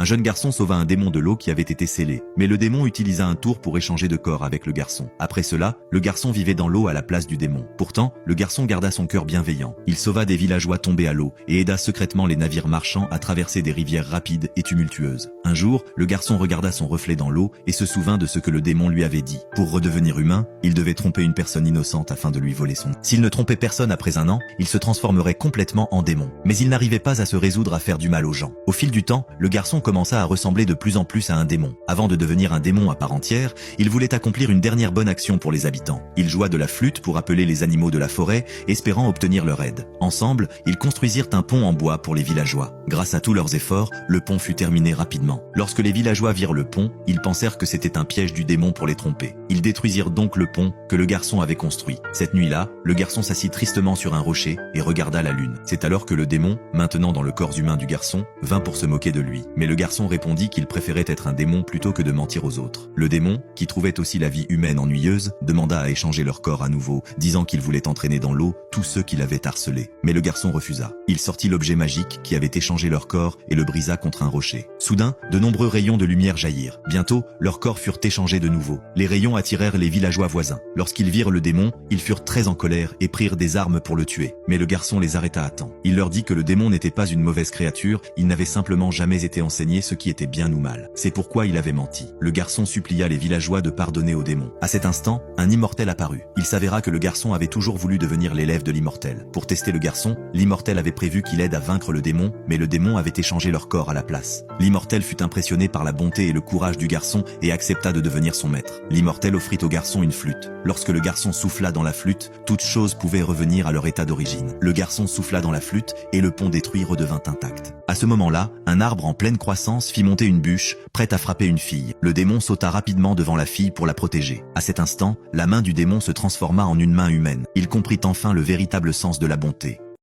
Un jeune garçon sauva un démon de l'eau qui avait été scellé, mais le démon utilisa un tour pour échanger de corps avec le garçon. Après cela, le garçon vivait dans l'eau à la place du démon. Pourtant, le garçon garda son cœur bienveillant. Il sauva des villageois tombés à l'eau et aida secrètement les navires marchands à traverser des rivières rapides et tumultueuses. Un jour, le garçon regarda son reflet dans l'eau et se souvint de ce que le démon lui avait dit. Pour redevenir humain, il devait tromper une personne innocente afin de lui voler son. S'il ne trompait personne après un an, il se transformerait complètement en démon. Mais il n'arrivait pas à se résoudre à faire du mal aux gens. Au fil du temps, le garçon commença à ressembler de plus en plus à un démon. Avant de devenir un démon à part entière, il voulait accomplir une dernière bonne action pour les habitants. Il joua de la flûte pour appeler les animaux de la forêt, espérant obtenir leur aide. Ensemble, ils construisirent un pont en bois pour les villageois. Grâce à tous leurs efforts, le pont fut terminé rapidement. Lorsque les villageois virent le pont, ils pensèrent que c'était un piège du démon pour les tromper. Ils détruisirent donc le pont que le garçon avait construit. Cette nuit-là, le garçon s'assit tristement sur un rocher et regarda la lune. C'est alors que le démon, maintenant dans le corps humain du garçon, vint pour se moquer de lui. Mais le garçon répondit qu'il préférait être un démon plutôt que de mentir aux autres. Le démon, qui trouvait aussi la vie humaine ennuyeuse, demanda à échanger leur corps à nouveau, disant qu'il voulait entraîner dans l'eau tous ceux qui l'avaient harcelé. Mais le garçon refusa. Il sortit l'objet magique qui avait échangé leur corps et le brisa contre un rocher. Soudain, de nombreux rayons de lumière jaillirent. Bientôt, leurs corps furent échangés de nouveau. Les rayons attirèrent les villageois voisins. Lorsqu'ils virent le démon, ils furent très en colère et prirent des armes pour le tuer. Mais le garçon les arrêta à temps. Il leur dit que le démon n'était pas une mauvaise créature, il n'avait simplement jamais été enseigné ce qui était bien ou mal. C'est pourquoi il avait menti. Le garçon supplia les villageois de pardonner au démon. À cet instant, un immortel apparut. Il s'avéra que le garçon avait toujours voulu devenir l'élève de l'immortel. Pour tester le garçon, l'immortel avait prévu qu'il aide à vaincre le démon, mais le démon avait échangé leur corps à la place. L'immortel fut impressionné par la bonté et le courage du garçon et accepta de devenir son maître. L'immortel offrit au garçon une flûte. Lorsque le garçon souffla dans la flûte, toutes choses pouvaient revenir à leur état d'origine. Le garçon souffla dans la flûte et le pont détruit redevint intact. À ce moment-là, un arbre en pleine croissance fit monter une bûche, prête à frapper une fille. Le démon sauta rapidement devant la fille pour la protéger. À cet instant, la main du démon se transforma en une main humaine. Il comprit enfin le véritable sens de la bonté.